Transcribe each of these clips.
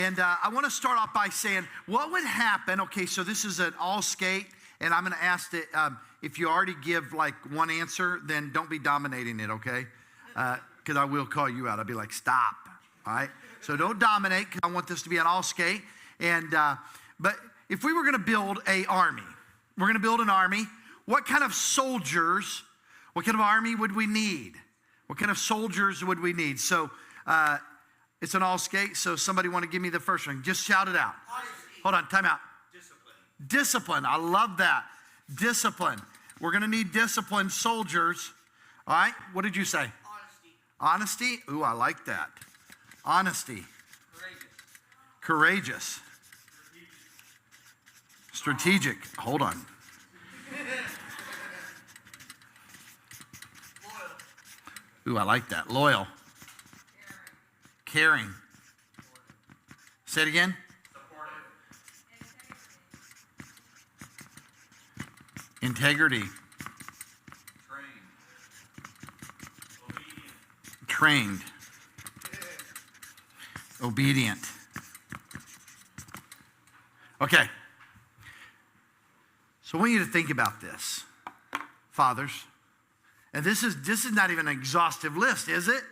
And I want to start off by saying, what would happen? Okay, so this is an all skate, and I'm going to ask that if you already give like one answer, then don't be dominating it, okay? Because I will call you out. I'll be like, stop, all right? So don't dominate, because I want this to be an all skate. And but if we were going to build an army, we're going to build an army. What kind of soldiers? What kind of army would we need? What kind of soldiers would we need? So. It's an all skate, so somebody want to give me the first one. Just shout it out. Honesty. Hold on, time out. Discipline. Discipline, I love that. Discipline. We're going to need disciplined soldiers. All right, what did you say? Honesty. Honesty? Ooh, I like that. Honesty. Courageous. Courageous. Strategic. Hold on. Loyal. Ooh, I like that. Loyal. Caring. Say it again. Supportive. Integrity. Trained. Trained. Obedient. Okay. So I want you to think about this, fathers. And this is not even an exhaustive list, is it?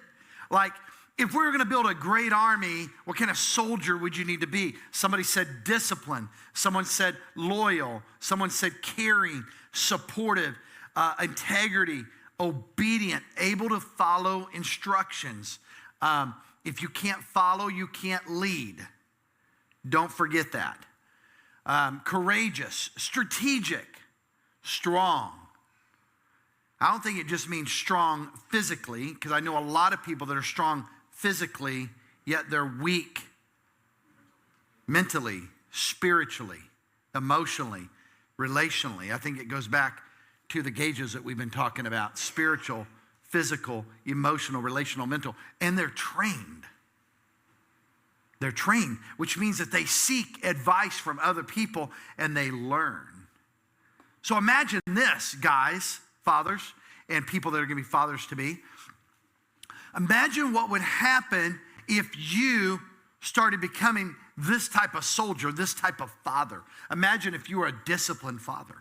Like, if we were going to build a great army, what kind of soldier would you need to be? Somebody said discipline. Someone said loyal. Someone said caring, supportive, integrity, obedient, able to follow instructions. If you can't follow, you can't lead. Don't forget that. Courageous, strategic, strong. I don't think it just means strong physically, because I know a lot of people that are strong physically, yet they're weak mentally, spiritually, emotionally, relationally. I think it goes back to the gauges that we've been talking about: spiritual, physical, emotional, relational, mental. And they're trained. They're trained, which means that they seek advice from other people and they learn. So imagine this, guys, fathers, and people that are going to be fathers to be. Imagine what would happen if you started becoming this type of soldier, this type of father. Imagine if you were a disciplined father.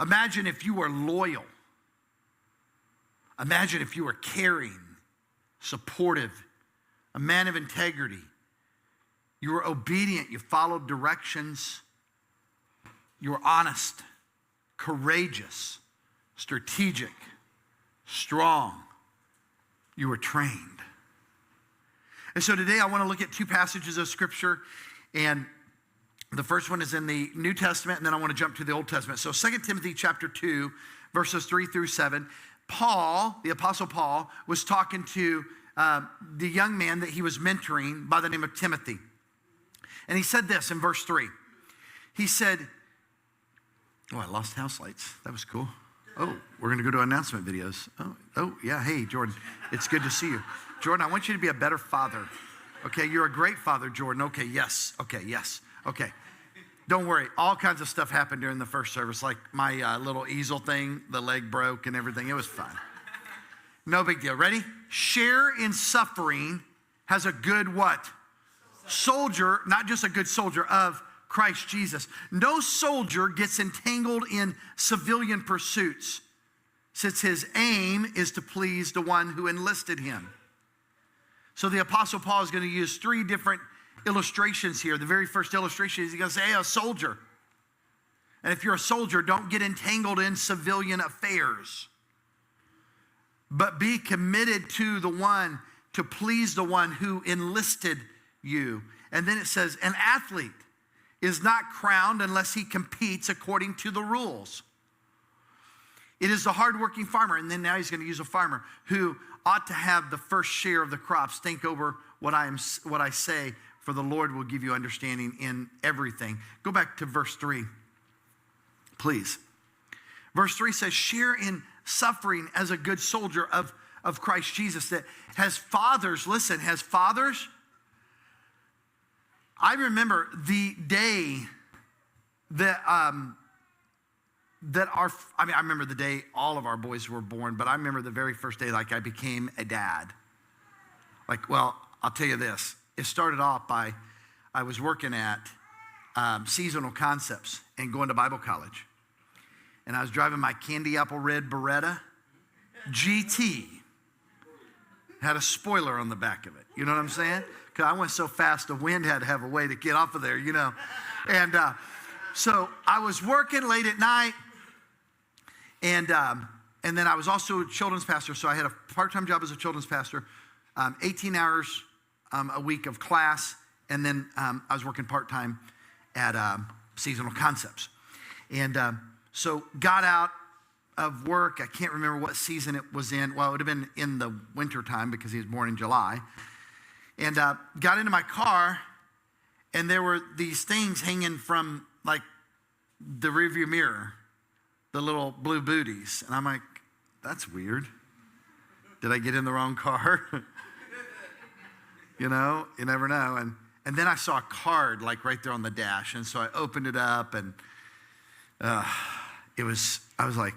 Imagine if you were loyal. Imagine if you were caring, supportive, a man of integrity. You were obedient. You followed directions. You were honest, courageous, strategic, strong. You were trained. And so today I want to look at two passages of Scripture. And the first one is in the New Testament, and then I want to jump to the Old Testament. So 2 Timothy chapter 2, verses 3 through 7. Paul, the Apostle Paul, was talking to the young man that he was mentoring by the name of Timothy. And he said this in verse 3. He said, oh, I lost house lights. That was cool. Oh, we're going to go to announcement videos. Oh, yeah. Hey, Jordan, it's good to see you. Jordan, I want you to be a better father. Okay, you're a great father, Jordan. Okay, yes. Okay, yes. Okay. Don't worry. All kinds of stuff happened during the first service, like my little easel thing, the leg broke and everything. It was fun. No big deal. Ready? Share in suffering has a good what? Soldier, not just a good soldier, of Christ Jesus. No soldier gets entangled in civilian pursuits, since his aim is to please the one who enlisted him. So the Apostle Paul is going to use three different illustrations here. The very first illustration is he's going to say, hey, a soldier. And if you're a soldier, don't get entangled in civilian affairs, but be committed to the one, to please the one who enlisted you. And then it says, an athlete is not crowned unless he competes according to the rules. It is the hardworking farmer, and then now he's going to use a farmer, who ought to have the first share of the crops. Think over what I say, for the Lord will give you understanding in everything. Go back to verse 3, please. Verse 3 says, share in suffering as a good soldier of Christ Jesus. That has fathers, listen, has fathers. I remember the day that I remember the day all of our boys were born, but I remember the very first day, like, I became a dad. Like, well, I'll tell you this. it started off by, I was working at Seasonal Concepts and going to Bible college. And I was driving my candy apple red Beretta GT. Had a spoiler on the back of it. You know what I'm saying? Because I went so fast, the wind had to have a way to get off of there, you know. And so I was working late at night. And then I was also a children's pastor. So I had a part-time job as a children's pastor, 18 hours a week of class. And then I was working part-time at Seasonal Concepts. And so got out of work. I can't remember what season it was in. Well, it would have been in the winter time because he was born in July. And got into my car, and there were these things hanging from like the rearview mirror, the little blue booties. And I'm like, that's weird. Did I get in the wrong car? You know, you never know. And then I saw a card like right there on the dash. And so I opened it up, and I was like,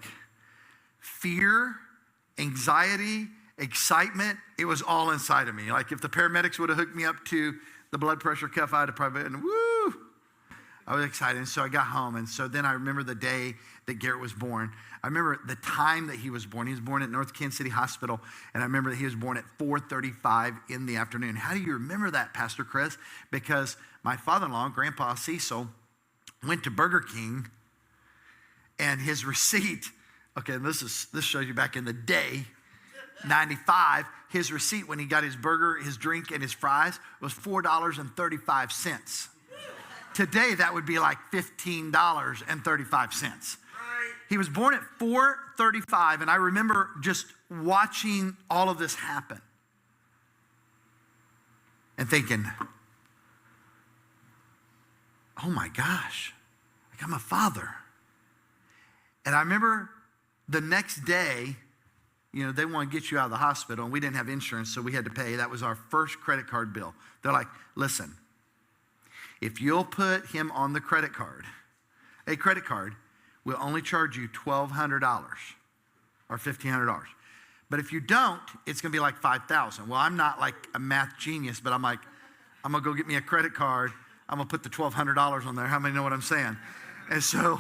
fear, anxiety, excitement, it was all inside of me. Like if the paramedics would have hooked me up to the blood pressure cuff, I'd have probably been, woo! I was excited. And so I got home. And so then I remember the day that Garrett was born. I remember the time that he was born. He was born at North Kansas City Hospital. And I remember that he was born at 4:35 in the afternoon. How do you remember that, Pastor Chris? Because my father-in-law, Grandpa Cecil, went to Burger King, and his receipt, okay, this shows you back in the day, 95, his receipt when he got his burger, his drink, and his fries was $4.35. Today, that would be like $15.35. He was born at 4:35, and I remember just watching all of this happen and thinking, oh my gosh, like I'm a father. And I remember the next day, you know, they want to get you out of the hospital, and we didn't have insurance, so we had to pay. That was our first credit card bill. They're like, listen, if you'll put him on the credit card, a credit card will only charge you $1,200 or $1,500. But if you don't, it's going to be like $5,000. Well, I'm not like a math genius, but I'm like, I'm going to go get me a credit card. I'm going to put the $1,200 on there. How many know what I'm saying? And so,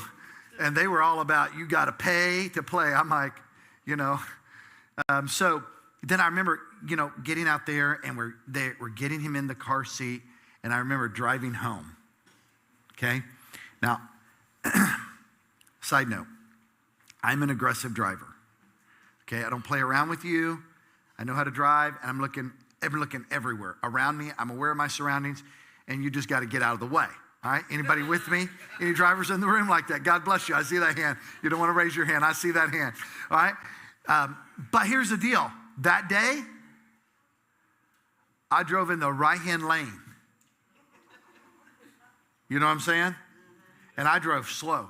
and they were all about, you got to pay to play. I'm like, you know. So then I remember, you know, getting out there, and we're getting him in the car seat, and I remember driving home. Okay? Now, side note, I'm an aggressive driver. Okay? I don't play around with you. I know how to drive, and I'm looking everywhere around me. I'm aware of my surroundings, and you just got to get out of the way. All right? Anybody with me? Any drivers in the room like that? God bless you. I see that hand. You don't want to raise your hand. I see that hand. All right? But here's the deal. That day, I drove in the right-hand lane. You know what I'm saying? And I drove slow.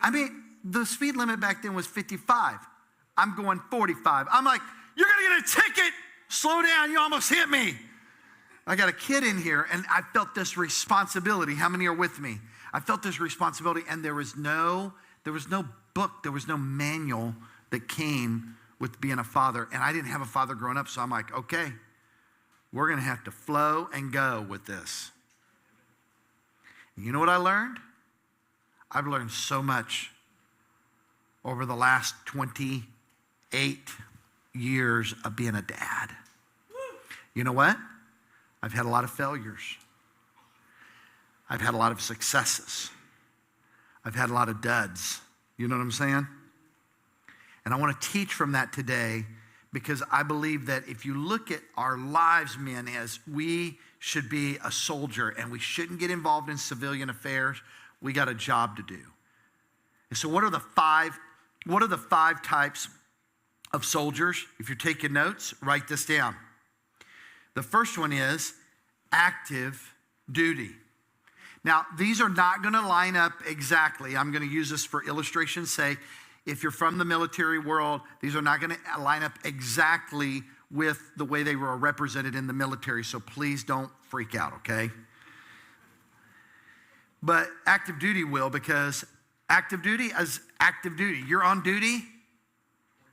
I mean, the speed limit back then was 55. I'm going 45. I'm like, you're going to get a ticket. Slow down. You almost hit me. I got a kid in here, and I felt this responsibility. How many are with me? I felt this responsibility, and there was no book, there was no manual that came with being a father. And I didn't have a father growing up, so I'm like, okay, we're going to have to flow and go with this. And you know what I learned? I've learned so much over the last 28 years of being a dad. You know what? I've had a lot of failures. I've had a lot of successes. I've had a lot of duds. You know what I'm saying? And I want to teach from that today, because I believe that if you look at our lives, men, as we should be a soldier and we shouldn't get involved in civilian affairs, we got a job to do. And so what are the five types of soldiers? If you're taking notes, write this down. The first one is active duty. Now, these are not going to line up exactly. I'm going to use this for illustration's sake. If you're from the military world, these are not going to line up exactly with the way they were represented in the military, so please don't freak out, okay? But active duty will, because active duty is active duty. You're on duty,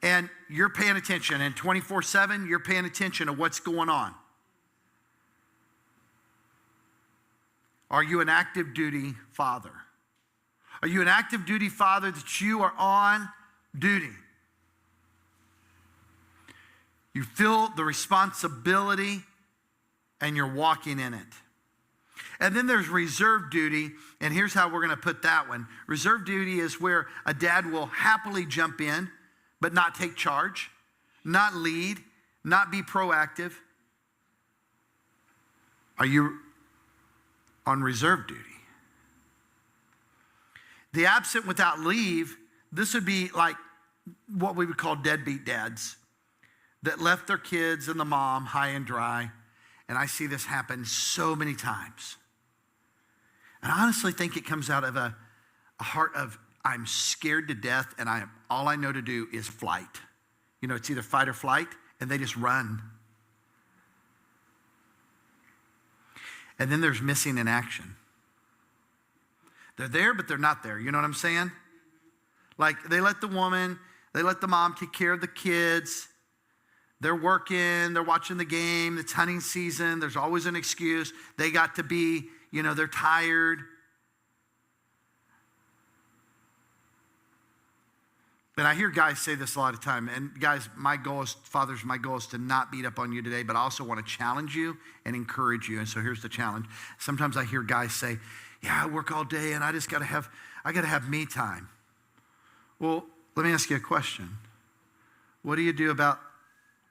and you're paying attention, and 24/7, you're paying attention to what's going on. Are you an active duty father? Are you an active duty father that you are on duty? You feel the responsibility and you're walking in it. And then there's reserve duty, and here's how we're going to put that one. Reserve duty is where a dad will happily jump in, but not take charge, not lead, not be proactive. Are you on reserve duty? The absent without leave, this would be like what we would call deadbeat dads that left their kids and the mom high and dry. And I see this happen so many times. And I honestly think it comes out of a heart of, I'm scared to death and all I know to do is flight. You know, it's either fight or flight, and they just run. And then there's missing in action. They're there, but they're not there. You know what I'm saying? Like they let the mom take care of the kids. They're working, they're watching the game, it's hunting season, there's always an excuse. They got to be, they're tired. And I hear guys say this a lot of time. And guys, fathers, my goal is to not beat up on you today, but I also want to challenge you and encourage you. And so here's the challenge. Sometimes I hear guys say, yeah, I work all day and I got to have me time. Well, let me ask you a question. What do you do about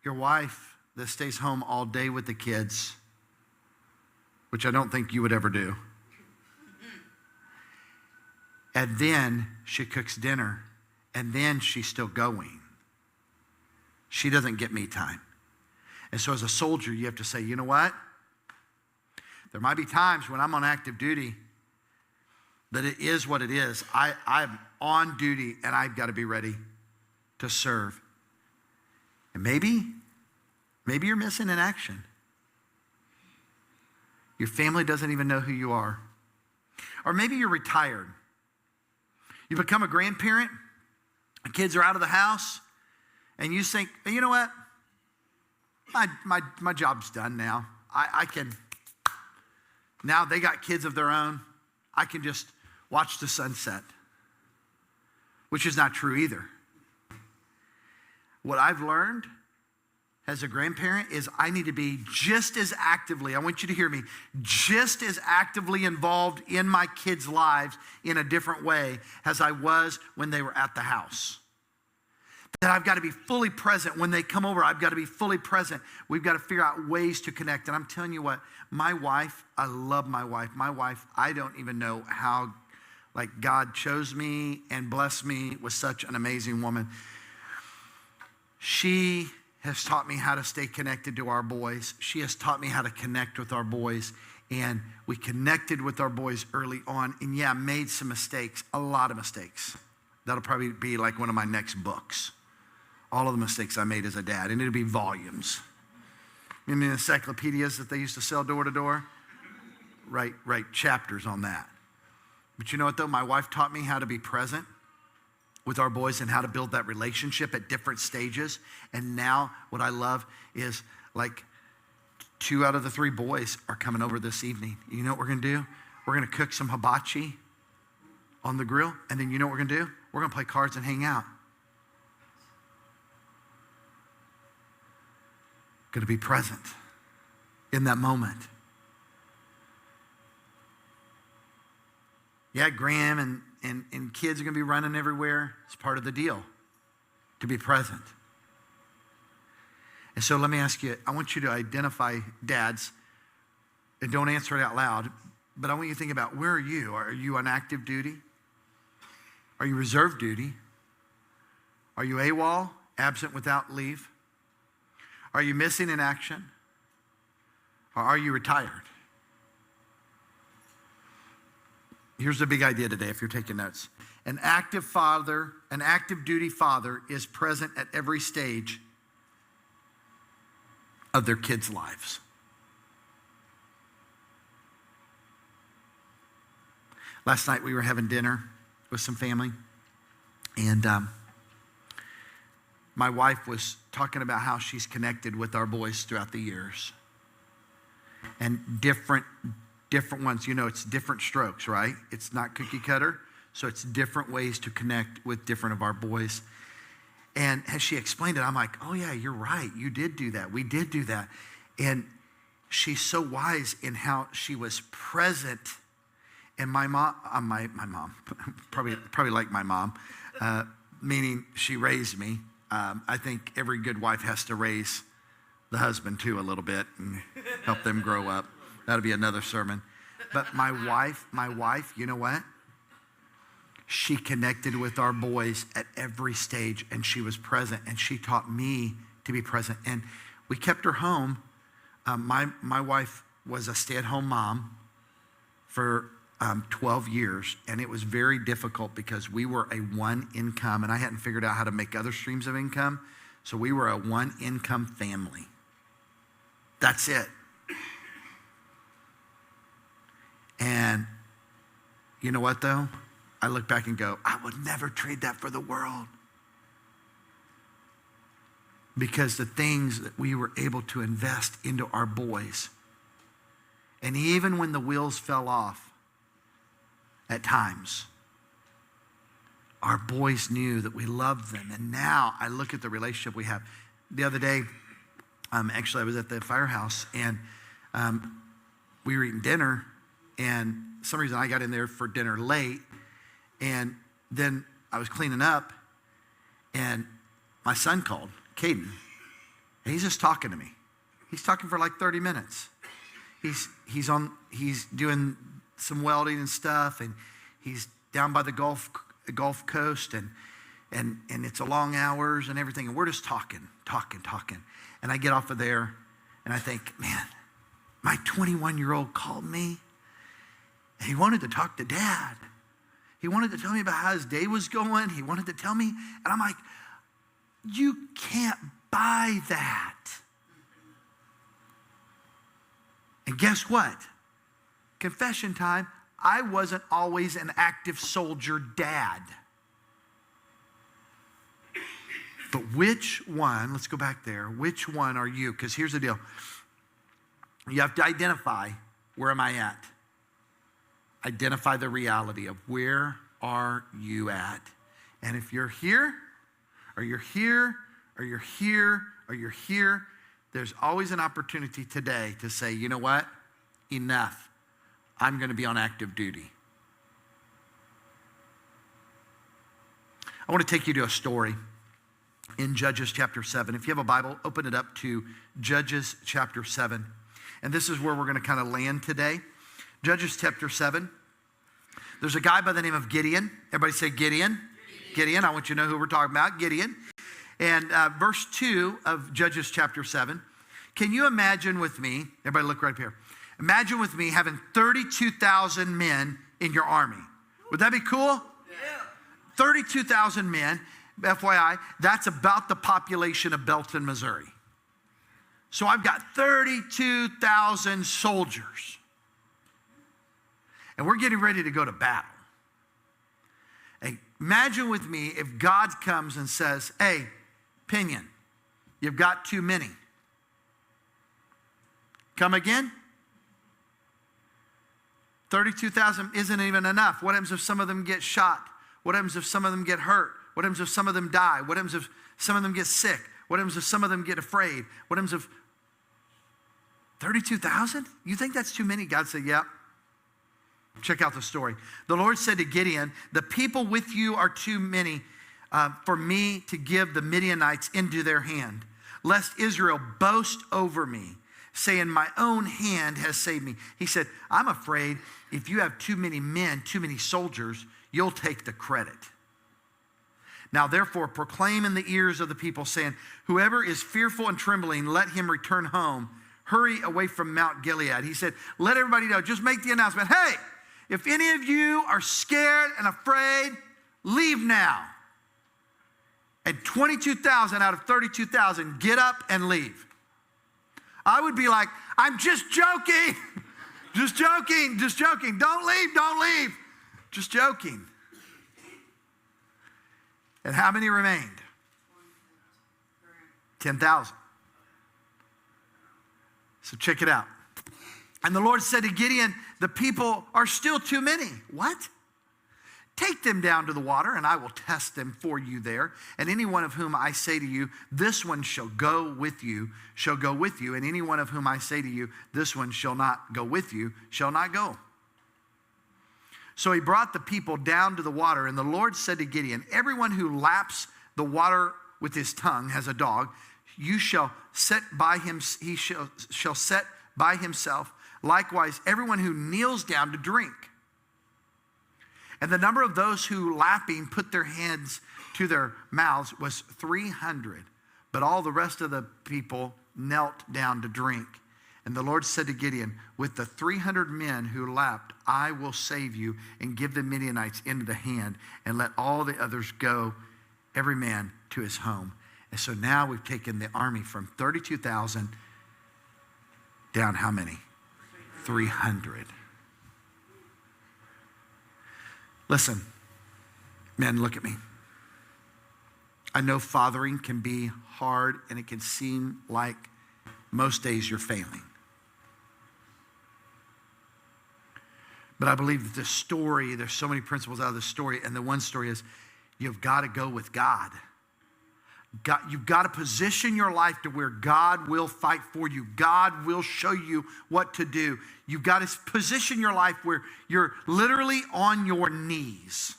your wife that stays home all day with the kids, which I don't think you would ever do? And then she cooks dinner, and then she's still going. She doesn't get me time. And so as a soldier, you have to say, you know what? There might be times when I'm on active duty that it is what it is. I'm on duty, and I've got to be ready to serve. And maybe you're missing in action. Your family doesn't even know who you are. Or maybe you're retired. You become a grandparent, the kids are out of the house, and you think, you know what? My job's done now. I can, now they got kids of their own. I can just watch the sunset, which is not true either. What I've learned as a grandparent is I need to be just as actively, I want you to hear me, just as actively involved in my kids' lives in a different way as I was when they were at the house. That I've got to be fully present. When they come over, I've got to be fully present. We've got to figure out ways to connect. And I'm telling you what, my wife, I love my wife. My wife, I don't even know how, God chose me and blessed me with such an amazing woman. She has taught me how to stay connected to our boys. She has taught me how to connect with our boys. And we connected with our boys early on. And yeah, made some mistakes, a lot of mistakes. That'll probably be like one of my next books. All of the mistakes I made as a dad. And it'll be volumes. In the encyclopedias that they used to sell door to door, write chapters on that. But you know what though? My wife taught me how to be present with our boys and how to build that relationship at different stages. And now what I love is 2 out of the 3 boys are coming over this evening. You know what we're going to do? We're going to cook some hibachi on the grill. And then you know what we're going to do? We're going to play cards and hang out. Going to be present in that moment. Yeah, Graham and kids are going to be running everywhere. It's part of the deal to be present. And so let me ask you, I want you to identify dads, and don't answer it out loud, but I want you to think about, where are you? Are you on active duty? Are you reserve duty? Are you AWOL, absent without leave? Are you missing in action? Or are you retired? Here's the big idea today if you're taking notes. An active duty father is present at every stage of their kids' lives. Last night we were having dinner with some family, and my wife was talking about how she's connected with our boys throughout the years. And different different ones. You know, it's different strokes, right? It's not cookie cutter. So it's different ways to connect with different of our boys. And as she explained it, I'm like, oh yeah, you're right. You did do that. We did do that. And she's so wise in how she was present. And my mom, my mom, probably like my mom, meaning she raised me. I think every good wife has to raise the husband too a little bit and help them grow up. That'll be another sermon. But my wife, you know what? She connected with our boys at every stage, and she was present, and she taught me to be present. And we kept her home. My wife was a stay-at-home mom for 12 years, and it was very difficult because we were a one income, and I hadn't figured out how to make other streams of income, so we were a one income family. That's it. And you know what though? I look back and go, I would never trade that for the world. Because the things that we were able to invest into our boys, and even when the wheels fell off at times, our boys knew that we loved them. And now I look at the relationship we have. The other day, actually I was at the firehouse, and we were eating dinner, and for some reason I got in there for dinner late, and then I was cleaning up, and my son called, Caden, and he's just talking to me. He's talking for like 30 minutes. He's doing some welding and stuff, and he's down by the Gulf Coast, and it's a long hours and everything, and we're just talking. And I get off of there, and I think, man, my 21-year-old called me, and he wanted to talk to Dad. He wanted to tell me about how his day was going. He wanted to tell me, and I'm like, you can't buy that. And guess what? Confession time, I wasn't always an active soldier dad. But which one, let's go back there, which one are you? Because here's the deal. You have to identify, where am I at? Identify the reality of where are you at? And if you're here, or you're here, or you're here, or you're here, there's always an opportunity today to say, you know what? Enough. I'm going to be on active duty. I want to take you to a story in Judges chapter 7. If you have a Bible, open it up to Judges chapter 7. And this is where we're going to kind of land today. Judges chapter 7. There's a guy by the name of Gideon. Everybody say Gideon. Gideon. I want you to know who we're talking about. Gideon. And verse 2 of Judges chapter 7. Can you imagine with me, everybody look right up here. Imagine with me having 32,000 men in your army. Would that be cool? Yeah. 32,000 men. FYI, that's about the population of Belton, Missouri. So I've got 32,000 soldiers. And we're getting ready to go to battle. Hey, imagine with me if God comes and says, hey, Pinion, you've got too many. Come again? 32,000 isn't even enough. What happens if some of them get shot? What happens if some of them get hurt? What happens if some of them die? What happens if some of them get sick? What happens if some of them get afraid? What happens if 32,000? You think that's too many? God said, yep. Check out the story. The Lord said to Gideon, the people with you are too many for me to give the Midianites into their hand, lest Israel boast over me, saying, my own hand has saved me. He said, I'm afraid if you have too many men, too many soldiers, you'll take the credit. Now, therefore, proclaim in the ears of the people, saying, whoever is fearful and trembling, let him return home. Hurry away from Mount Gilead. He said, let everybody know. Just make the announcement. Hey, if any of you are scared and afraid, leave now. And 22,000 out of 32,000 get up and leave. I would be like, I'm just joking. Just joking. Just joking. Don't leave. Don't leave. Just joking. And how many remained? 10,000. So check it out. And the Lord said to Gideon, the people are still too many. What? Take them down to the water, and I will test them for you there. And any one of whom I say to you, this one shall go with you, shall go with you. And any one of whom I say to you, this one shall not go with you, shall not go. So he brought the people down to the water, and the Lord said to Gideon, everyone who laps the water with his tongue as a dog, you shall set by him, he shall set by himself. Likewise, everyone who kneels down to drink. And the number of those who lapping put their hands to their mouths was 300. But all the rest of the people knelt down to drink. And the Lord said to Gideon, with the 300 men who lapped, I will save you and give the Midianites into the hand, and let all the others go, every man to his home. And so now we've taken the army from 32,000 down how many? 300. Listen, men, look at me. I know fathering can be hard, and it can seem like most days you're failing. But I believe that this story, there's so many principles out of this story, and the one story is you've got to go with God. You've got to position your life to where God will fight for you. God will show you what to do. You've got to position your life where you're literally on your knees.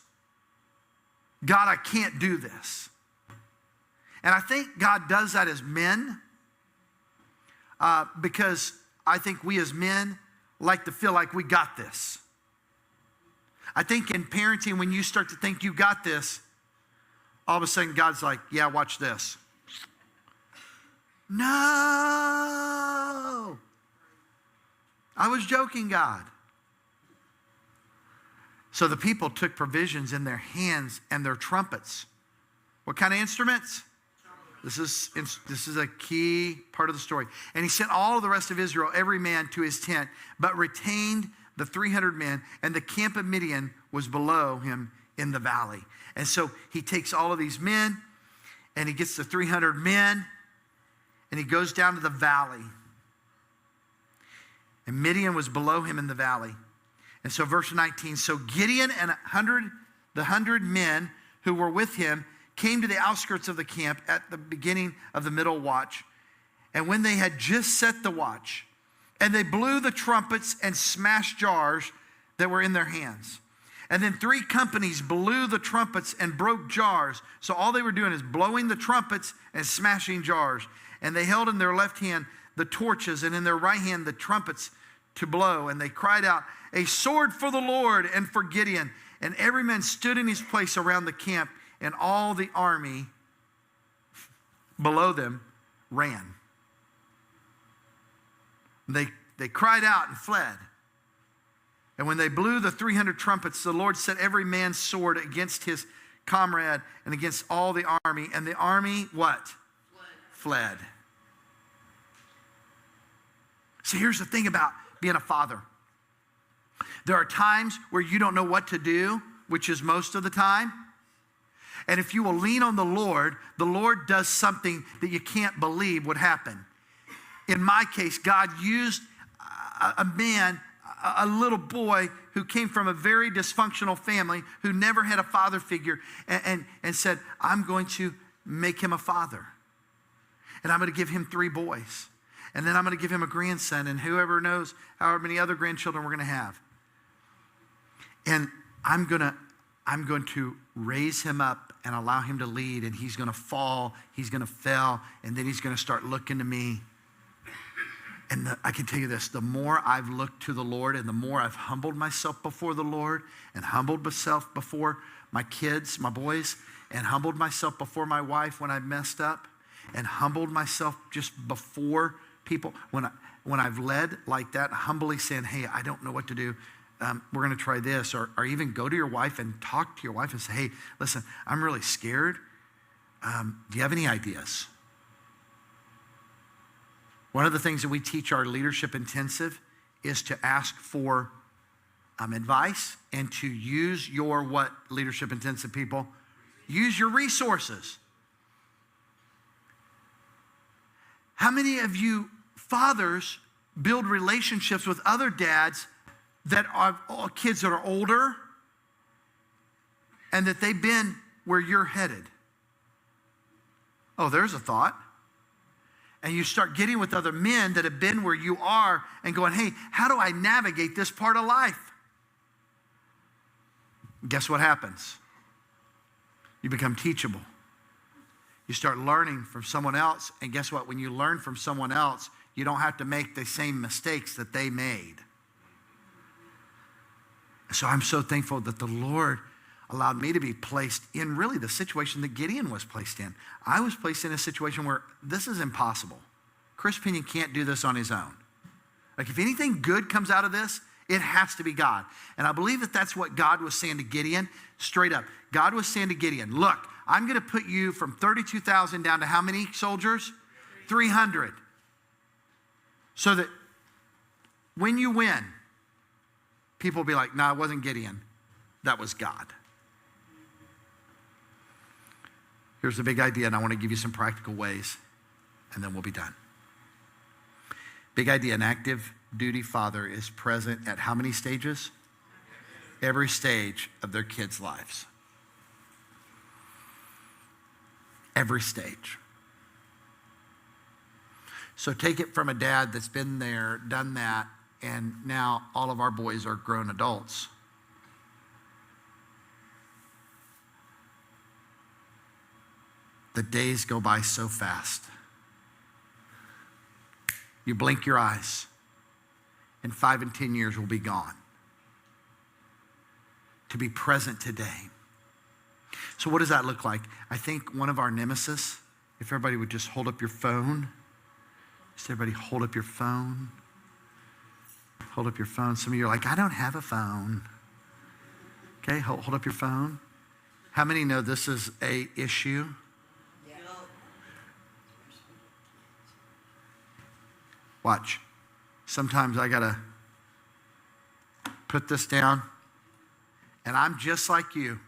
God, I can't do this. And I think God does that as men because I think we as men like to feel like we got this. I think in parenting, when you start to think you got this, all of a sudden God's like, yeah, watch this. No. I was joking, God. So the people took provisions in their hands and their trumpets. What kind of instruments? This is a key part of the story. And he sent all of the rest of Israel, every man to his tent, but retained the 300 men, and the camp of Midian was below him in the valley. And so he takes all of these men, and he gets the 300 men, and he goes down to the valley. And Midian was below him in the valley. And so verse 19, so Gideon and the 100 men who were with him came to the outskirts of the camp at the beginning of the middle watch. And when they had just set the watch, and they blew the trumpets and smashed jars that were in their hands. And then 3 companies blew the trumpets and broke jars. So all they were doing is blowing the trumpets and smashing jars. And they held in their left hand the torches, and in their right hand the trumpets to blow. And they cried out, a sword for the Lord and for Gideon. And every man stood in his place around the camp, and all the army below them ran. They cried out and fled. And when they blew the 300 trumpets, the Lord set every man's sword against his comrade and against all the army. And the army, what? Fled. So here's the thing about being a father. There are times where you don't know what to do, which is most of the time. And if you will lean on the Lord does something that you can't believe would happen. In my case, God used a man, a little boy who came from a very dysfunctional family, who never had a father figure, and said, I'm going to make him a father. And I'm going to give him 3 boys. And then I'm going to give him a grandson, and whoever knows however many other grandchildren we're going to have. And I'm going to raise him up and allow him to lead, and he's going to fall, he's going to fail, and then he's going to start looking to me. And I can tell you this, the more I've looked to the Lord and the more I've humbled myself before the Lord and humbled myself before my kids, my boys, and humbled myself before my wife when I messed up, and humbled myself just before people, when I've led like that, humbly saying, hey, I don't know what to do. We're going to try this, or even go to your wife and talk to your wife and say, hey, listen, I'm really scared. Do you have any ideas? One of the things that we teach our leadership intensive is to ask for advice and to use your what, leadership intensive people? Use your resources. How many of you fathers build relationships with other dads that are kids that are older and that they've been where you're headed. Oh, there's a thought. And you start getting with other men that have been where you are and going, hey, how do I navigate this part of life? Guess what happens? You become teachable. You start learning from someone else. And guess what? When you learn from someone else, you don't have to make the same mistakes that they made. So I'm so thankful that the Lord allowed me to be placed in really the situation that Gideon was placed in. I was placed in a situation where this is impossible. Chris Pinion can't do this on his own. Like if anything good comes out of this, it has to be God. And I believe that that's what God was saying to Gideon, straight up. God was saying to Gideon, look, I'm going to put you from 32,000 down to how many soldiers? 300. So that when you win, people will be like, no, it wasn't Gideon. That was God. Here's the big idea, and I want to give you some practical ways, and then we'll be done. Big idea, an active duty father is present at how many stages? Every stage of their kids' lives. Every stage. So take it from a dad that's been there, done that, and now all of our boys are grown adults. The days go by so fast. You blink your eyes, and 5 and 10 years will be gone. To be present today. So what does that look like? I think one of our nemesis, if everybody would just hold up your phone. Just everybody hold up your phone. Hold up your phone. Some of you are like, I don't have a phone. Okay, hold up your phone. How many know this is a issue? Watch. Sometimes I got to put this down, and I'm just like you.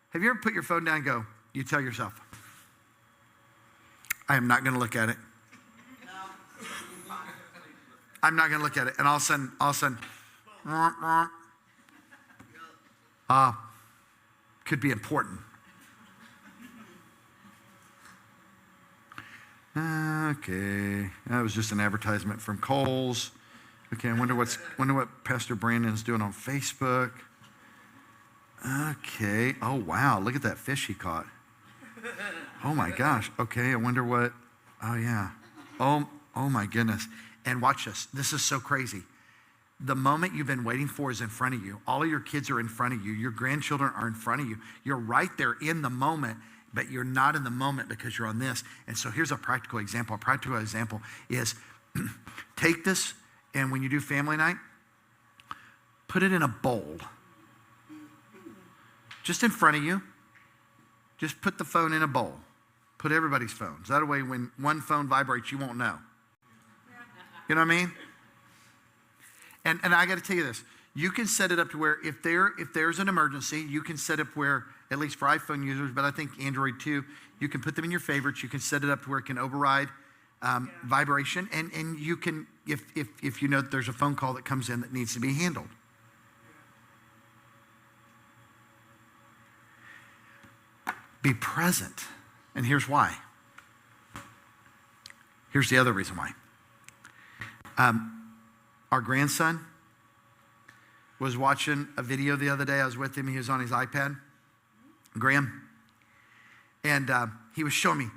Have you ever put your phone down and go, you tell yourself, I am not going to look at it. I'm not going to look at it. And all of a sudden, could be important. Okay, that was just an advertisement from Kohl's. Okay, I wonder what Pastor Brandon's doing on Facebook. Okay, oh wow, look at that fish he caught. Oh my gosh. Okay, I wonder what. Oh yeah. Oh my goodness. And watch this. This is so crazy. The moment you've been waiting for is in front of you. All of your kids are in front of you. Your grandchildren are in front of you. You're right there in the moment. But you're not in the moment because you're on this. And so here's a practical example. A practical example is take this, and when you do family night, put it in a bowl. Just in front of you. Just put the phone in a bowl. Put everybody's phones. That way when one phone vibrates, you won't know. You know what I mean? And I got to tell you this. You can set it up to where if there's an emergency, you can set up where, at least for iPhone users, but I think Android too, you can put them in your favorites. You can set it up to where it can override vibration. And you can, if you know that there's a phone call that comes in that needs to be handled. Be present. And here's why. Here's the other reason why. Our grandson was watching a video the other day. I was with him. He was on his iPad, Graham. And he was showing me,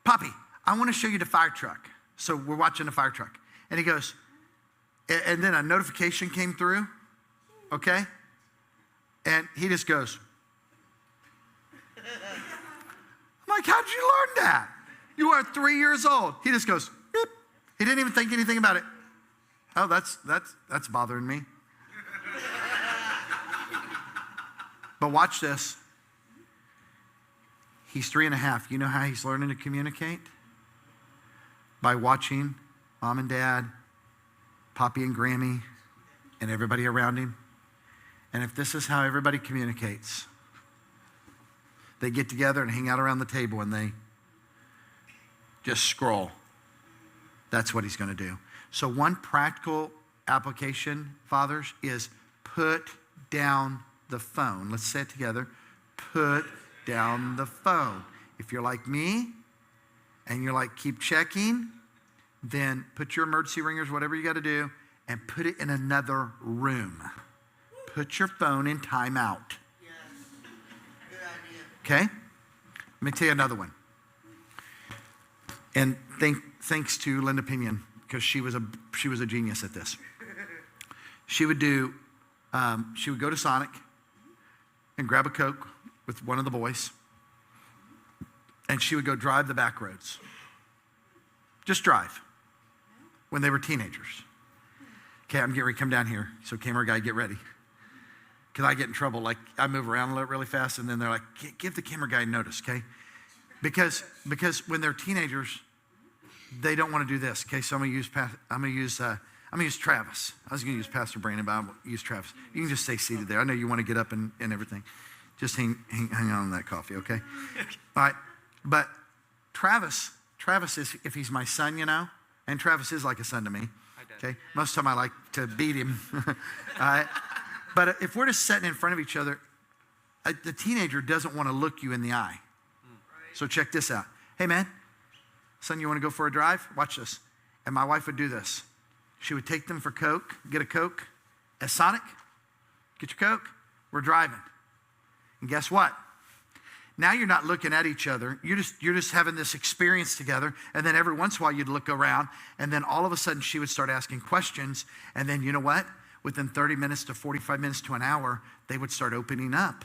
Poppy, I want to show you the fire truck. So we're watching the fire truck. And he goes, and then a notification came through, okay? And he just goes, I'm like, how'd you learn that? You are 3 years old. He just goes, beep. He didn't even think anything about it. Oh, that's bothering me. But watch this. He's 3.5. You know how he's learning to communicate? By watching mom and dad, Poppy and Grammy, and everybody around him. And if this is how everybody communicates, they get together and hang out around the table and they just scroll. That's what he's going to do. So one practical application, fathers, is put down the phone. Let's say it together. Put down the phone. If you're like me and you're like, keep checking, then put your emergency ringers, whatever you got to do, and put it in another room. Put your phone in timeout. Yes. Good idea. Okay? Let me tell you another one. And thanks to Linda Pinion, because she was a genius at this. She would go to Sonic and grab a Coke with one of the boys, and she would go drive the back roads. Just drive. When they were teenagers. Okay, I'm getting ready to come down here. So camera guy, get ready. Because I get in trouble. Like, I move around really fast, and then they're like, give the camera guy notice, okay? Because when they're teenagers, they don't want to do this. Okay, so I'm gonna use Travis. I was gonna use Pastor Brandon, but I'm gonna use Travis. You can just stay seated there. I know you want to get up and everything. Just hang on that coffee, okay? All right. But Travis is, if he's my son, you know, and Travis is like a son to me. Okay, most of the time I like to beat him. All right. But if we're just sitting in front of each other, the teenager doesn't want to look you in the eye. So check this out. Hey man, son, you want to go for a drive? Watch this. And my wife would do this. She would take them for Coke, get a Coke at Sonic, get your Coke, we're driving. And guess what? Now you're not looking at each other. You're just having this experience together. And then every once in a while you'd look around, and then all of a sudden she would start asking questions. And then you know what? Within 30 minutes to 45 minutes to an hour, they would start opening up.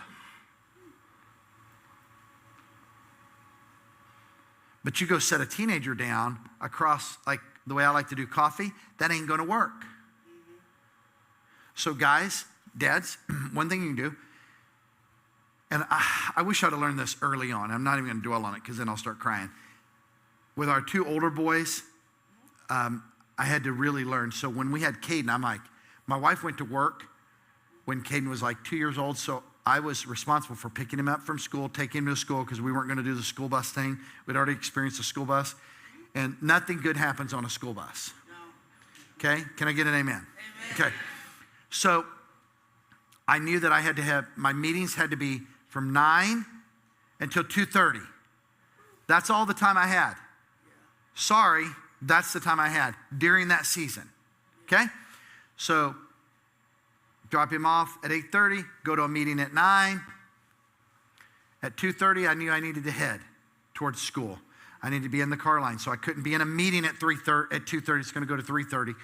But you go set a teenager down across, like the way I like to do coffee, that ain't going to work. So guys, dads, one thing you can do, and I wish I'd have learned this early on. I'm not even going to dwell on it because then I'll start crying. With our two older boys, I had to really learn. So when we had Caden, I'm like, my wife went to work when Caden was like 2 years old. So I was responsible for picking him up from school, taking him to school because we weren't going to do the school bus thing. We'd already experienced the school bus. And nothing good happens on a school bus. Okay? Can I get an amen? Okay. So I knew that I had to have, my meetings had to be from 9 until 2:30. That's all the time I had. Sorry, that's the time I had during that season. Okay? So drop him off at 8:30, go to a meeting at 9. At 2:30, I knew I needed to head towards school. I needed to be in the car line, so I couldn't be in a meeting at 2:30. It's going to go to 3:30.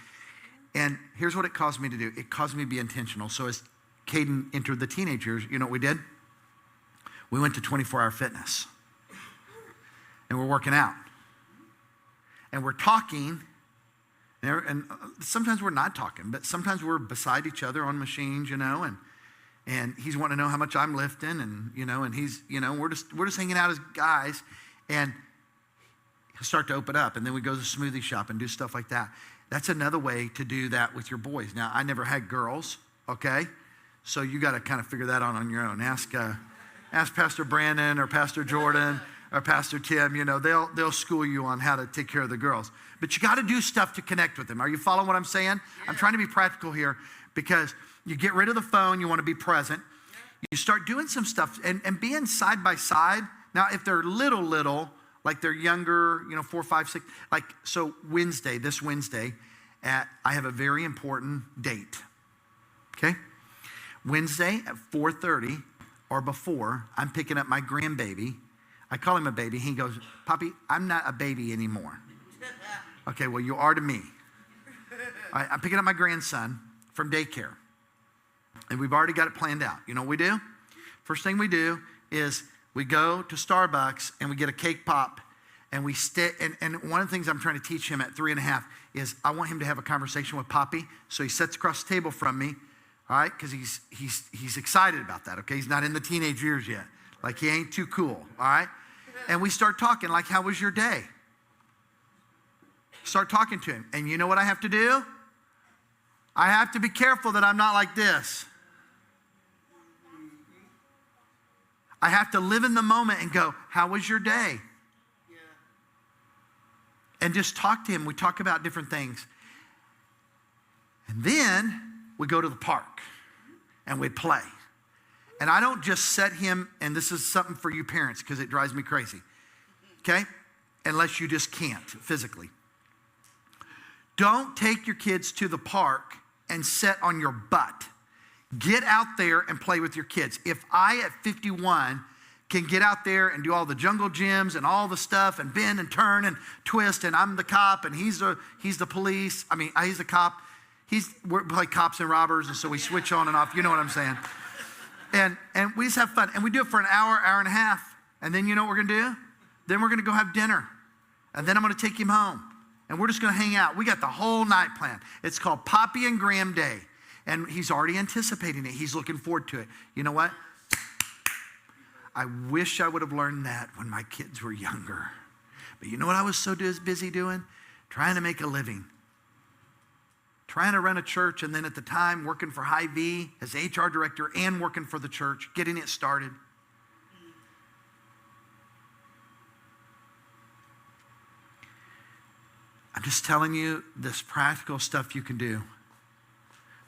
And here's what it caused me to do. It caused me to be intentional. So as Caden entered the teenage years, you know what we did? We went to 24-hour fitness. And we're working out. And we're talking. And sometimes we're not talking, but sometimes we're beside each other on machines, you know, and he's wanting to know how much I'm lifting, and you know, and he's, you know, we're just hanging out as guys, and he'll start to open up, and then we go to the smoothie shop and do stuff like that. That's another way to do that with your boys. Now, I never had girls, okay? So you got to kind of figure that out on your own. Ask Pastor Brandon or Pastor Jordan or Pastor Tim. You know, they'll school you on how to take care of the girls. But you got to do stuff to connect with them. Are you following what I'm saying? Yeah. I'm trying to be practical here because you get rid of the phone. You want to be present. Yeah. You start doing some stuff and being side by side. Now, if they're little, like they're younger, you know, 4, 5, 6. Like, so this Wednesday, I have a very important date. Okay? Wednesday at 4:30 or before, I'm picking up my grandbaby. I call him a baby. He goes, Poppy, I'm not a baby anymore. Okay, well, you are to me. I'm picking up my grandson from daycare. And we've already got it planned out. You know what we do? First thing we do is we go to Starbucks and we get a cake pop. And we stay. And one of the things I'm trying to teach him at 3.5 is I want him to have a conversation with Poppy. So he sits across the table from me. All right, because he's excited about that, okay? He's not in the teenage years yet. Like, he ain't too cool, all right? And we start talking, like, how was your day? Start talking to him. And you know what I have to do? I have to be careful that I'm not like this. I have to live in the moment and go, how was your day? and just talk to him. We talk about different things. And then we go to the park and we play. And I don't just set him, and this is something for you parents because it drives me crazy, okay? Unless you just can't physically. Don't take your kids to the park and sit on your butt. Get out there and play with your kids. If I, at 51, can get out there and do all the jungle gyms and all the stuff and bend and turn and twist, and I'm the cop and he's the police. I mean, he's the cop. We're like cops and robbers, and so we switch on and off. You know what I'm saying? And we just have fun. And we do it for an hour, hour and a half. And then you know what we're going to do? Then we're going to go have dinner. And then I'm going to take him home. And we're just going to hang out. We got the whole night planned. It's called Poppy and Graham Day. And he's already anticipating it. He's looking forward to it. You know what? I wish I would have learned that when my kids were younger. But you know what I was so busy doing? Trying to make a living. Trying to run a church, and then at the time working for Hy-Vee as HR director and working for the church, getting it started. I'm just telling you this practical stuff you can do.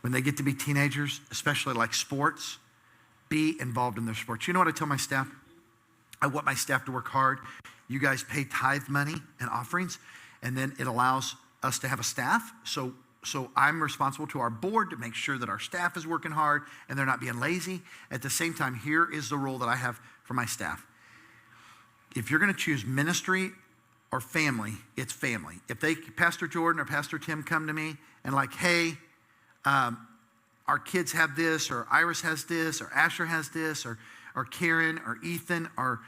When they get to be teenagers, especially like sports, be involved in their sports. You know what I tell my staff? I want my staff to work hard. You guys pay tithe money and offerings, and then it allows us to have a staff. So I'm responsible to our board to make sure that our staff is working hard and they're not being lazy. At the same time, here is the rule that I have for my staff. If you're going to choose ministry or family, it's family. If Pastor Jordan or Pastor Tim come to me and like, hey, our kids have this, or Iris has this, or Asher has this, or Karen, or Ethan, or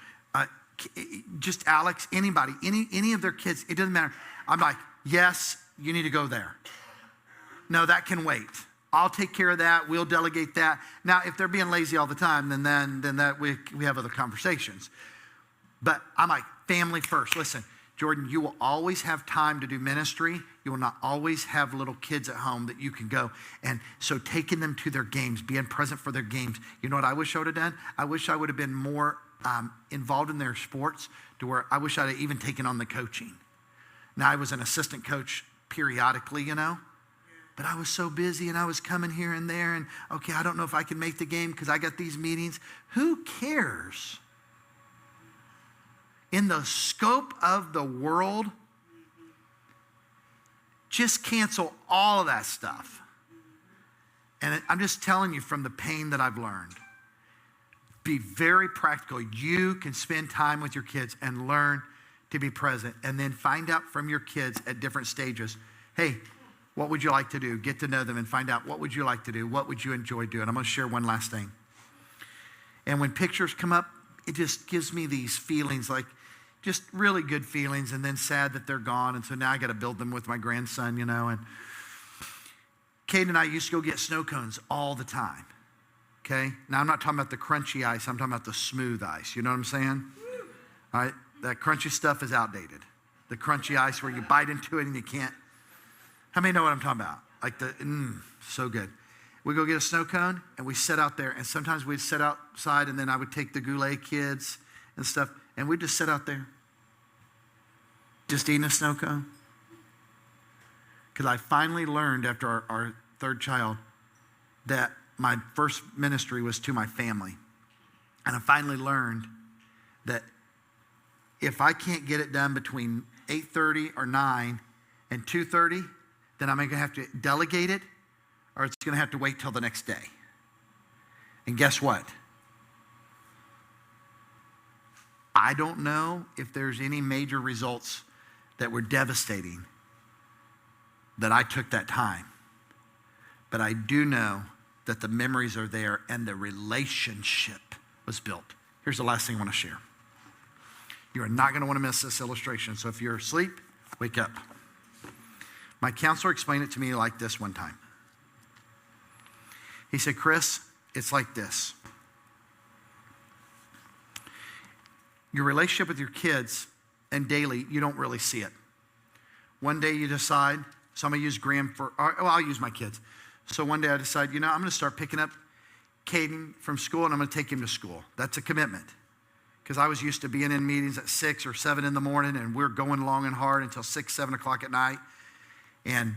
just Alex, anybody, any of their kids, it doesn't matter. I'm like, yes, you need to go there. No, that can wait. I'll take care of that. We'll delegate that. Now, if they're being lazy all the time, then that we have other conversations. But I'm like, family first. Listen, Jordan, you will always have time to do ministry. You will not always have little kids at home that you can go. And so taking them to their games, being present for their games. You know what I wish I would have done? I wish I would have been more involved in their sports to where I wish I'd have even taken on the coaching. Now, I was an assistant coach periodically, you know. But I was so busy and I was coming here and there and, okay, I don't know if I can make the game because I got these meetings. Who cares? In the scope of the world, just cancel all of that stuff. And I'm just telling you from the pain that I've learned. Be very practical. You can spend time with your kids and learn to be present, and then find out from your kids at different stages, hey, what would you like to do? Get to know them and find out what would you like to do? What would you enjoy doing? I'm going to share one last thing. And when pictures come up, it just gives me these feelings, like just really good feelings, and then sad that they're gone. And so now I got to build them with my grandson, you know. And Kate and I used to go get snow cones all the time. Okay? Now I'm not talking about the crunchy ice. I'm talking about the smooth ice. You know what I'm saying? All right? That crunchy stuff is outdated. The crunchy ice where you bite into it and you can't. How many know what I'm talking about? Like so good. We go get a snow cone and we sit out there, and sometimes we'd sit outside, and then I would take the Goulet kids and stuff, and we'd just sit out there just eating a snow cone. Because I finally learned after our third child that my first ministry was to my family. And I finally learned that if I can't get it done between 8:30 or 9 and 2:30, then I'm going to have to delegate it, or it's going to have to wait till the next day. And guess what? I don't know if there's any major results that were devastating that I took that time. But I do know that the memories are there and the relationship was built. Here's the last thing I want to share. You are not going to want to miss this illustration. So if you're asleep, wake up. My counselor explained it to me like this one time. He said, Chris, it's like this. Your relationship with your kids and daily, you don't really see it. One day you decide, so I'm going to use Graham I'll use my kids. So one day I decide, I'm going to start picking up Caden from school, and I'm going to take him to school. That's a commitment. because I was used to being in meetings at 6 or 7 in the morning, and we're going long and hard until 6, 7 o'clock at night. And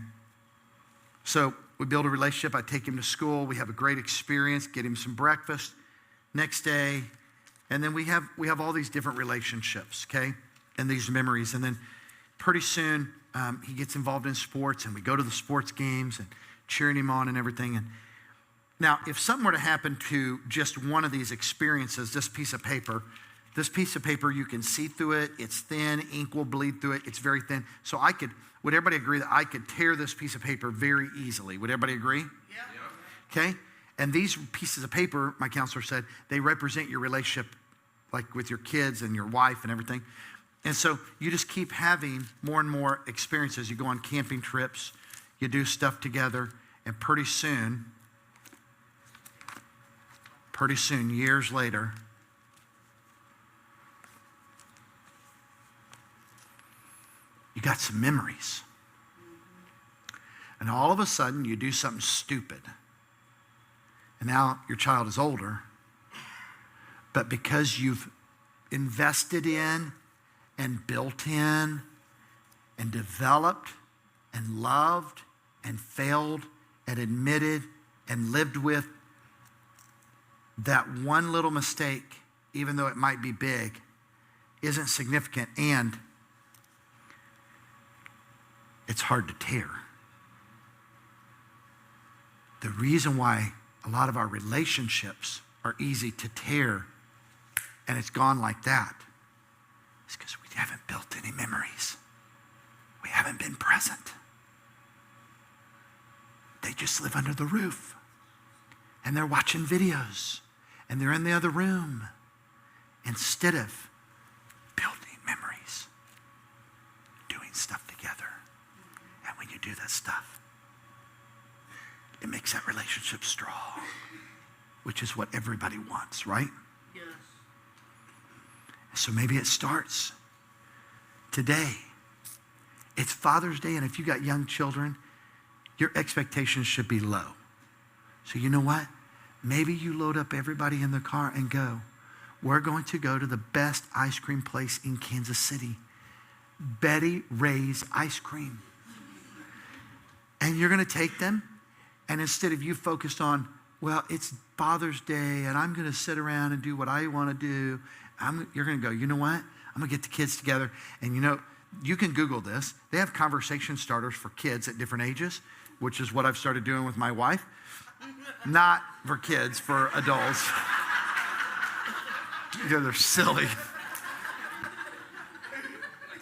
so we build a relationship. I take him to school. We have a great experience, get him some breakfast next day. And then we have all these different relationships, okay, and these memories. And then pretty soon he gets involved in sports, and we go to the sports games and cheering him on and everything. And now, if something were to happen to just one of these experiences, this piece of paper, you can see through it. It's thin. Ink will bleed through it. It's very thin. So would everybody agree that I could tear this piece of paper very easily? Would everybody agree? Yeah. Okay. And these pieces of paper, my counselor said, they represent your relationship, like with your kids and your wife and everything. And so you just keep having more and more experiences. You go on camping trips. You do stuff together. And pretty soon, years later, you got some memories. And all of a sudden, you do something stupid. And now your child is older. But because you've invested in and built in and developed and loved and failed and admitted and lived with that one little mistake, even though it might be big, isn't significant, and it's hard to tear. The reason why a lot of our relationships are easy to tear and it's gone like that is because we haven't built any memories. We haven't been present. They just live under the roof and they're watching videos and they're in the other room instead of building memories, doing stuff together. And when you do that stuff, it makes that relationship strong, which is what everybody wants, right? Yes. So maybe it starts today. It's Father's Day, and if you got young children, your expectations should be low. So you know what? Maybe you load up everybody in the car and go, we're going to go to the best ice cream place in Kansas City, Betty Ray's Ice Cream. And you're going to take them, and instead of you focused on, well, it's Father's Day, and I'm going to sit around and do what I want to do, you're going to go, you know what? I'm going to get the kids together, and you can Google this. They have conversation starters for kids at different ages, which is what I've started doing with my wife. Not for kids, for adults. They're silly.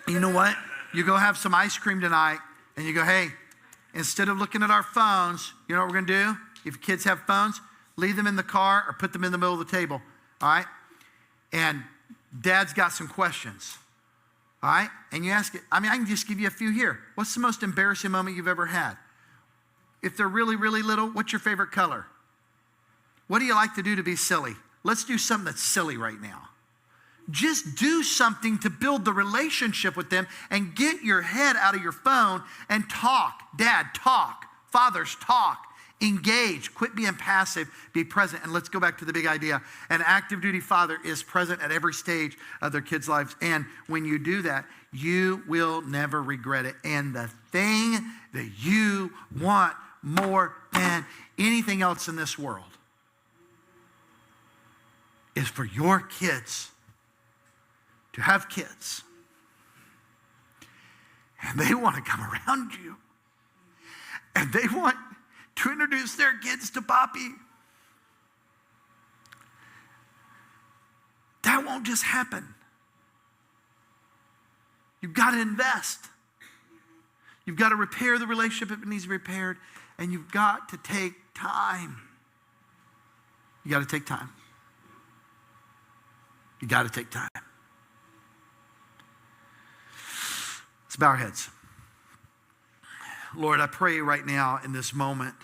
You know what? You go have some ice cream tonight, and you go, hey, instead of looking at our phones, you know what we're going to do? If kids have phones, leave them in the car or put them in the middle of the table, all right? And Dad's got some questions, all right? And you ask it. I can just give you a few here. What's the most embarrassing moment you've ever had? If they're really, really little, what's your favorite color? What do you like to do to be silly? Let's do something that's silly right now. Just do something to build the relationship with them and get your head out of your phone and talk. Dad, talk. Fathers, talk. Engage. Quit being passive. Be present. And let's go back to the big idea. An active duty father is present at every stage of their kids' lives. And when you do that, you will never regret it. And the thing that you want more than anything else in this world is for your kids to have kids. And they want to come around you. And they want to introduce their kids to Poppy. That won't just happen. You've got to invest. You've got to repair the relationship if it needs to be repaired. And you've got to take time. You got to take time. You got to take time. Let's bow our heads. Lord, I pray right now in this moment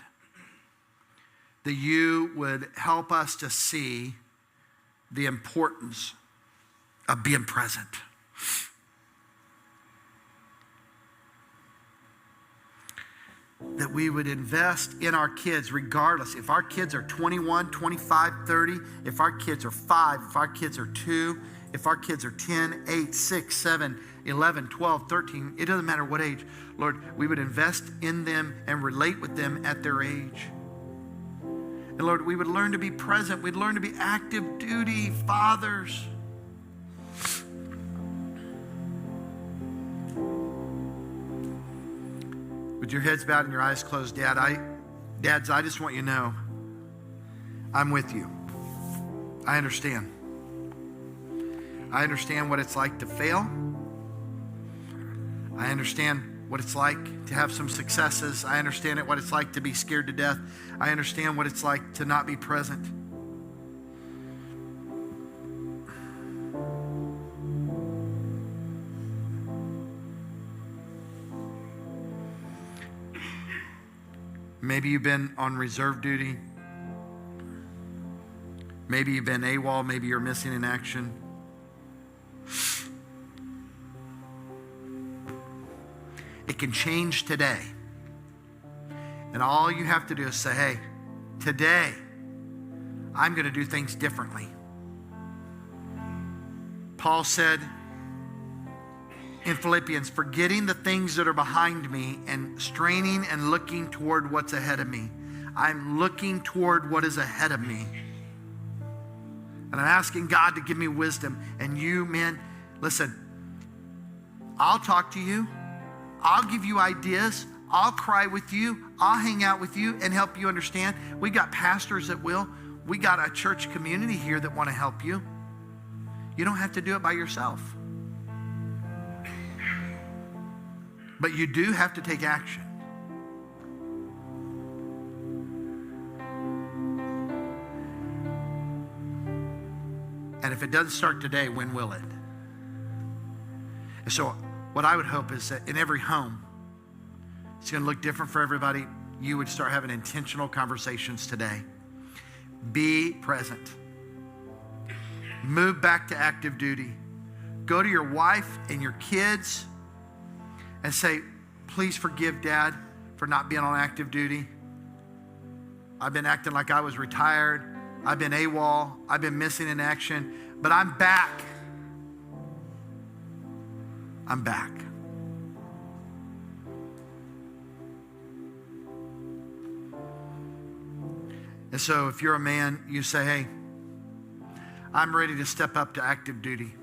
that you would help us to see the importance of being present. That we would invest in our kids regardless. If our kids are 21, 25, 30, if our kids are 5, if our kids are 2, If our kids are 10, 8, 6, 7, 11, 12, 13, it doesn't matter what age, Lord, we would invest in them and relate with them at their age. And Lord, we would learn to be present. We'd learn to be active duty fathers. With your heads bowed and your eyes closed, Dads, I just want you to know, I'm with you. I understand. I understand what it's like to fail. I understand what it's like to have some successes. I understand what it's like to be scared to death. I understand what it's like to not be present. Maybe you've been on reserve duty. Maybe you've been AWOL. Maybe you're missing in action. It can change today. And all you have to do is say, hey, today, I'm going to do things differently. Paul said in Philippians, forgetting the things that are behind me and straining and looking toward what's ahead of me. I'm looking toward what is ahead of me. And I'm asking God to give me wisdom. And you, man, listen, I'll talk to you. I'll give you ideas. I'll cry with you. I'll hang out with you and help you understand. We got pastors that will. We got a church community here that want to help you. You don't have to do it by yourself. But you do have to take action. And if it doesn't start today, when will it? And so what I would hope is that in every home, it's going to look different for everybody. You would start having intentional conversations today. Be present. Move back to active duty. Go to your wife and your kids and say, please forgive Dad for not being on active duty. I've been acting like I was retired. I've been AWOL. I've been missing in action, but I'm back. I'm back. And so if you're a man, you say, hey, I'm ready to step up to active duty.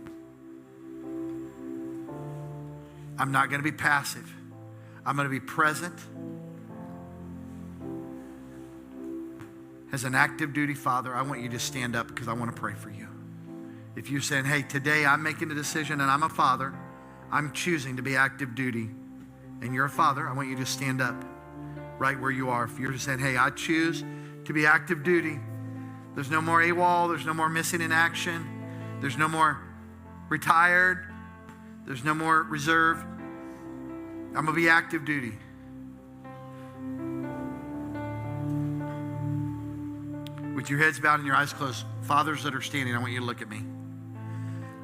I'm not going to be passive. I'm going to be present as an active duty father. I want you to stand up because I want to pray for you. If you're saying, hey, today I'm making a decision and I'm a father, I'm choosing to be active duty, and you're a father, I want you to stand up right where you are. If you're just saying, hey, I choose to be active duty. There's no more AWOL. There's no more missing in action. There's no more retired. There's no more reserve. I'm going to be active duty. With your heads bowed and your eyes closed, fathers that are standing, I want you to look at me.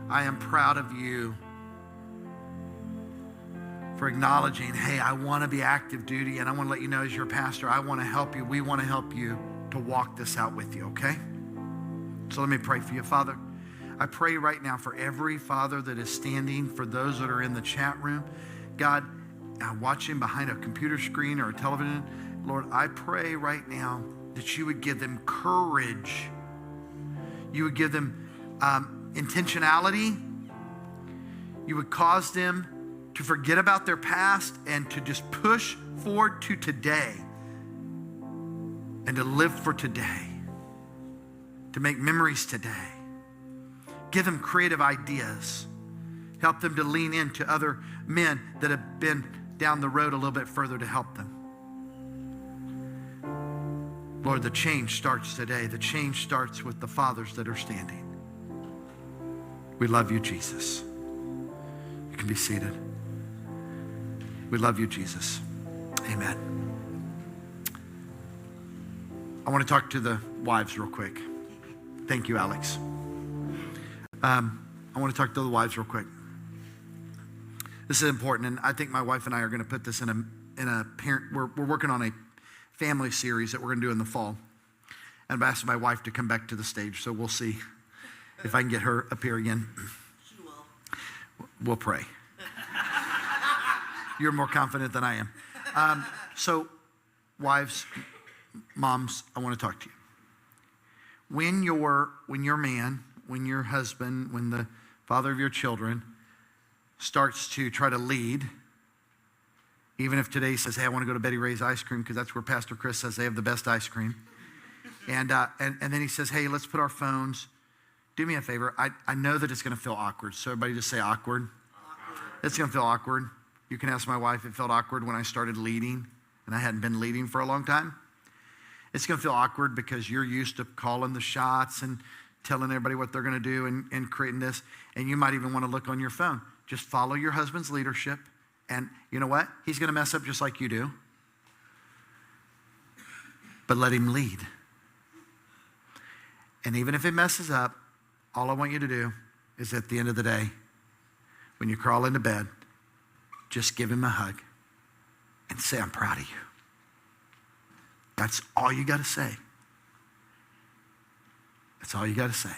I am proud of you for acknowledging, hey, I want to be active duty, and I want to let you know as your pastor, I want to help you. We want to help you to walk this out with you, okay? So let me pray for you. Father, I pray right now for every father that is standing, for those that are in the chat room. God, watching behind a computer screen or a television, Lord, I pray right now that you would give them courage. You would give them intentionality. You would cause them to forget about their past and to just push forward to today and to live for today, to make memories today. Give them creative ideas. Help them to lean into other men that have been down the road a little bit further to help them. Lord, the change starts today. The change starts with the fathers that are standing. We love you, Jesus. You can be seated. We love you, Jesus. Amen. I want to talk to the wives real quick. Thank you, Alex. I want to talk to the wives real quick. This is important, and I think my wife and I are going to put this in a parent. We're working on a family series that we're going to do in the fall, and I've asked my wife to come back to the stage, so we'll see. If I can get her up here again, She will. we'll pray. You're more confident than I am. So, wives, moms, I want to talk to you. When your man, when your husband, when the father of your children starts to try to lead, even if today he says, hey, I want to go to Betty Ray's ice cream because that's where Pastor Chris says they have the best ice cream. And then he says, hey, let's put our phones. Do me a favor. I know that it's going to feel awkward. So everybody just say awkward. It's going to feel awkward. You can ask my wife. It felt awkward when I started leading, and I hadn't been leading for a long time. It's going to feel awkward because you're used to calling the shots and telling everybody what they're going to do and creating this. And you might even want to look on your phone. Just follow your husband's leadership. And you know what? He's going to mess up just like you do. But let him lead. And even if it messes up, all I want you to do is at the end of the day, when you crawl into bed, just give him a hug and say, I'm proud of you. That's all you got to say. That's all you got to say.